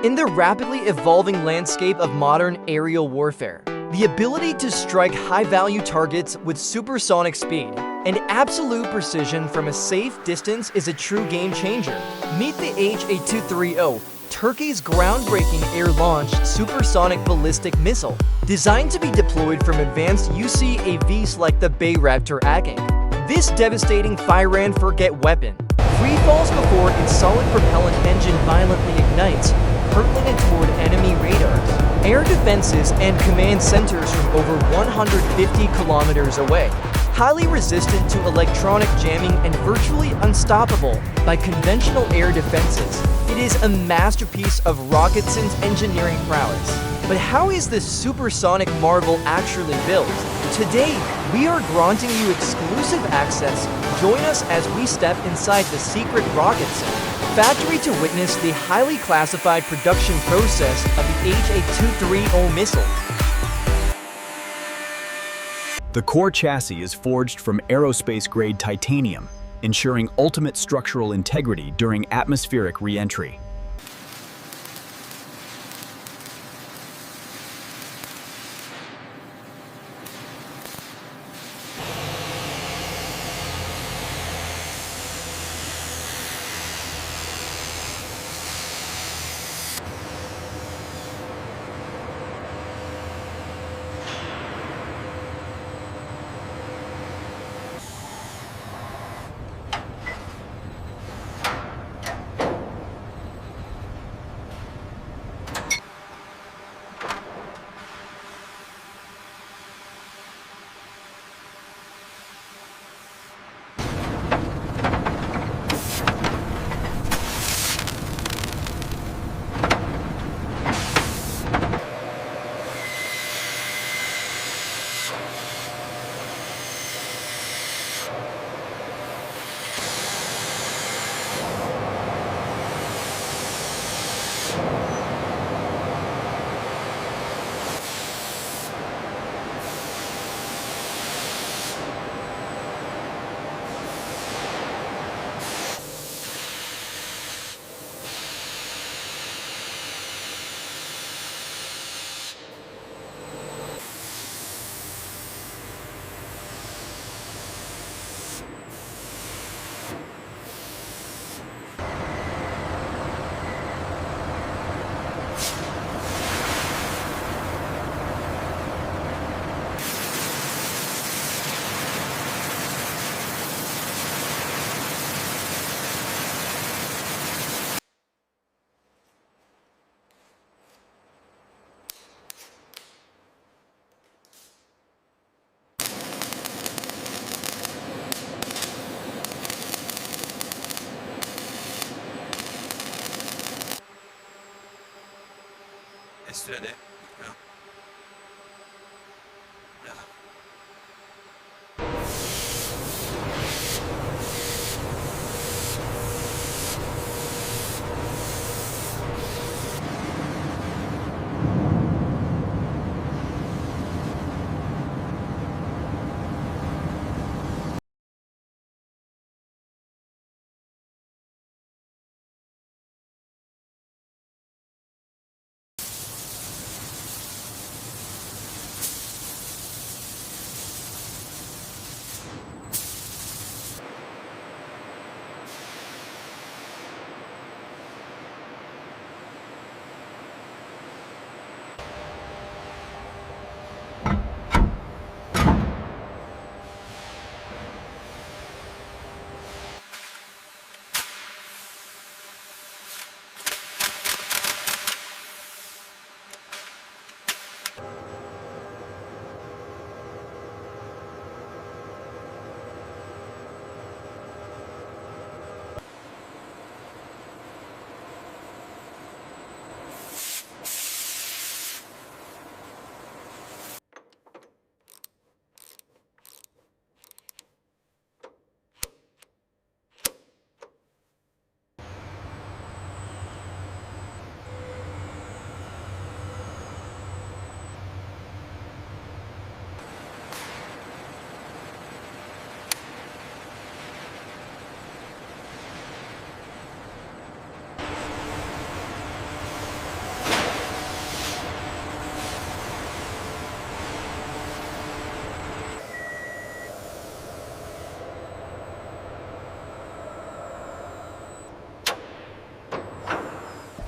In the rapidly evolving landscape of modern aerial warfare, the ability to strike high-value targets with supersonic speed and absolute precision from a safe distance is a true game-changer. Meet the IHA-230, Turkey's groundbreaking air-launched supersonic ballistic missile, designed to be deployed from advanced UCAVs like the Bayraktar Akıncı. This devastating fire-and-forget weapon free falls before its solid-propellant engine violently ignites, hurtling it toward enemy radars, air defenses, and command centers from over 150 kilometers away. Highly resistant to electronic jamming and virtually unstoppable by conventional air defenses, it is a masterpiece of Roketsan's engineering prowess. But how is this supersonic marvel actually built? Today, we are granting you exclusive access. Join us as we step inside the secret Roketsan factory to witness the highly classified production process of the IHA-230 missile. The core chassis is forged from aerospace-grade titanium, ensuring ultimate structural integrity during atmospheric re-entry. Sürede.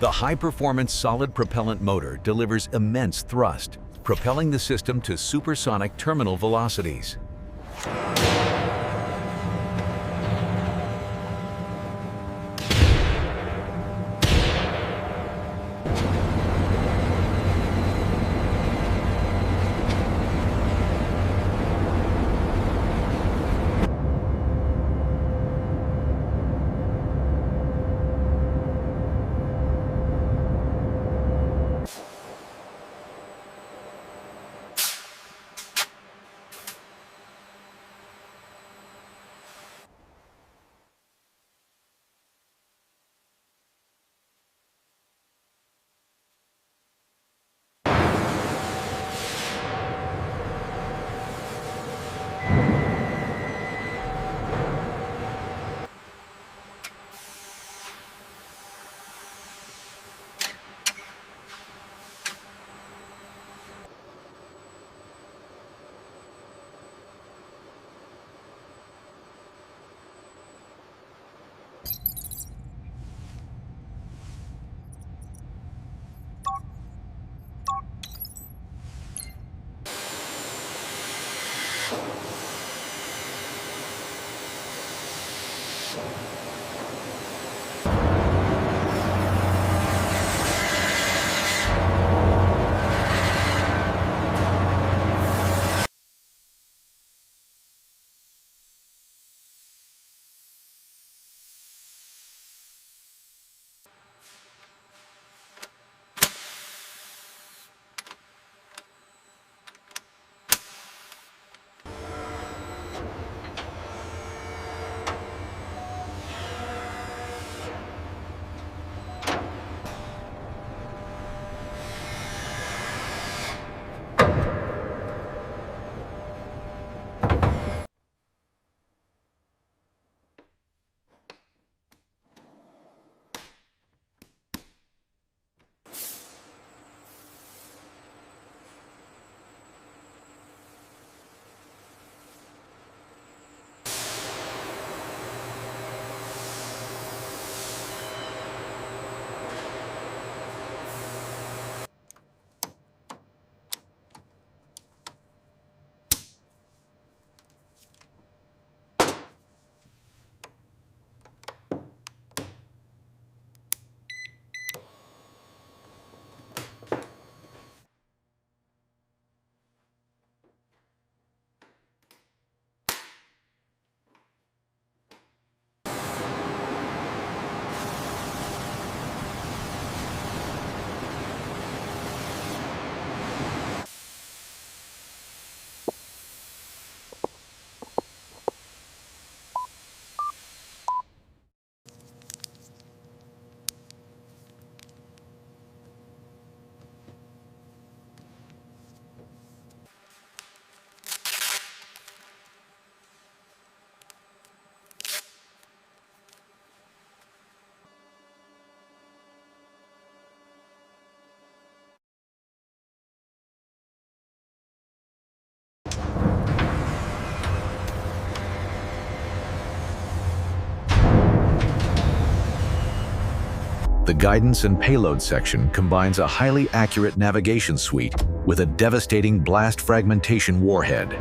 The high-performance solid-propellant motor delivers immense thrust, propelling the system to supersonic terminal velocities. The guidance and payload section combines a highly accurate navigation suite with a devastating blast fragmentation warhead.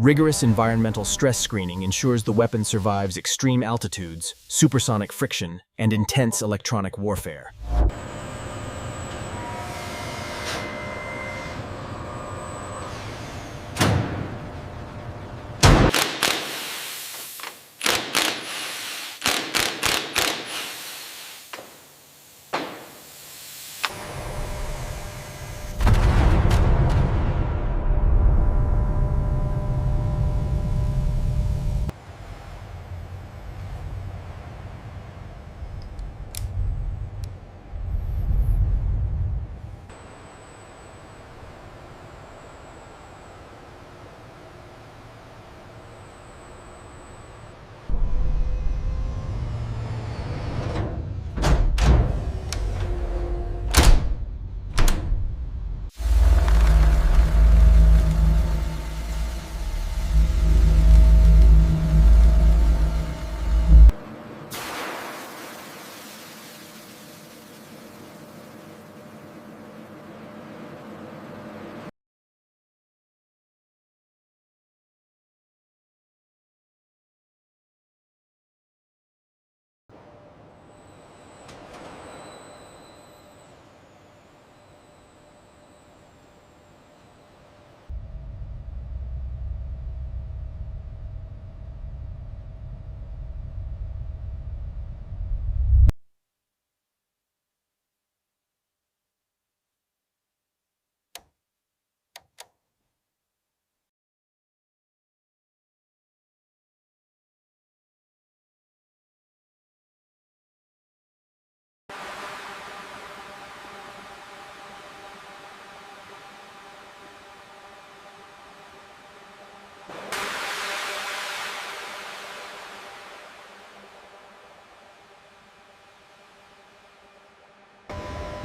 Rigorous environmental stress screening ensures the weapon survives extreme altitudes, supersonic friction, and intense electronic warfare.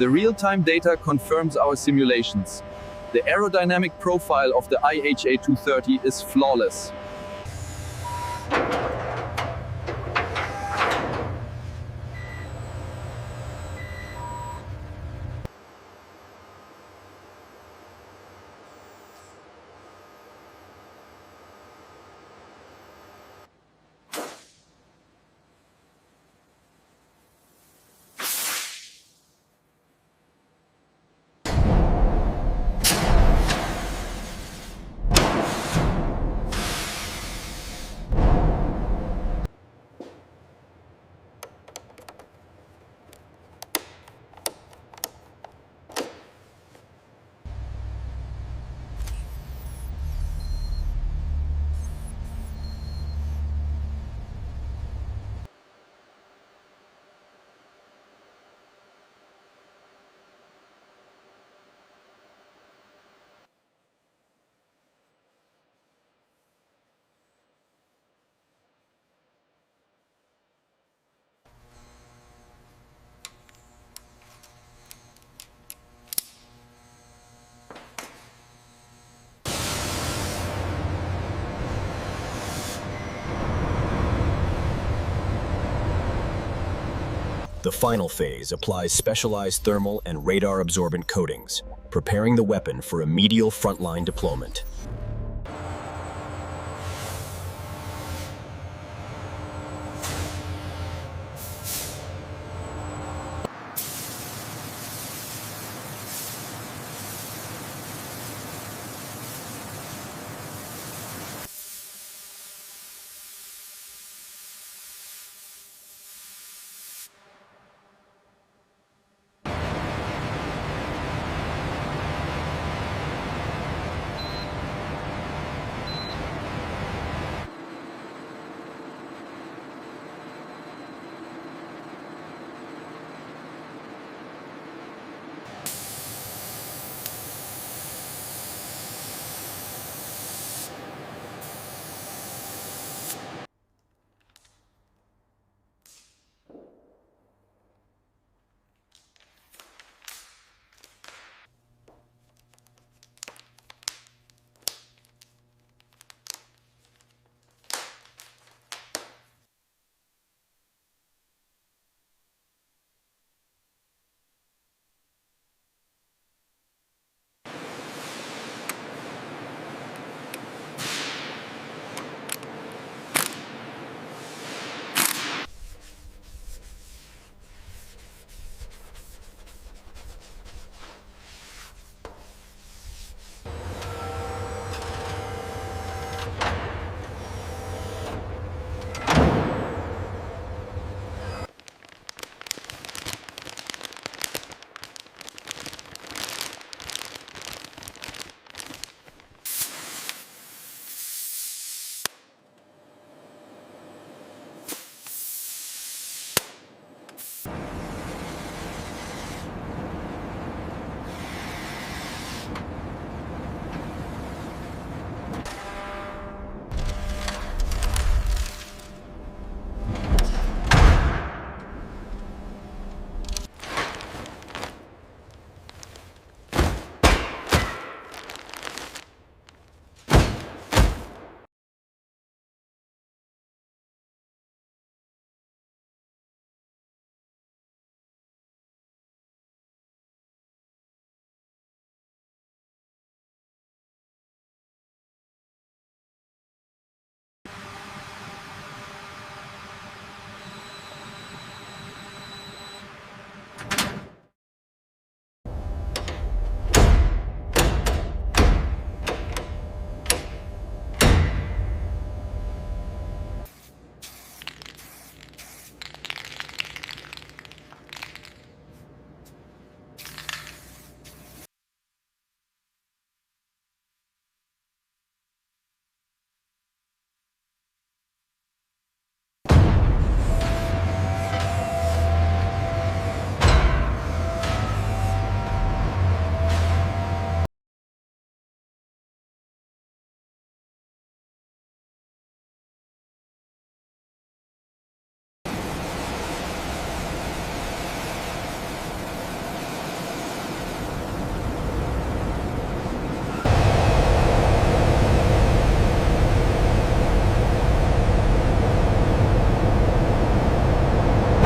The real-time data confirms our simulations. The aerodynamic profile of the IHA-230 is flawless. The final phase applies specialized thermal and radar-absorbent coatings, preparing the weapon for a medial frontline deployment.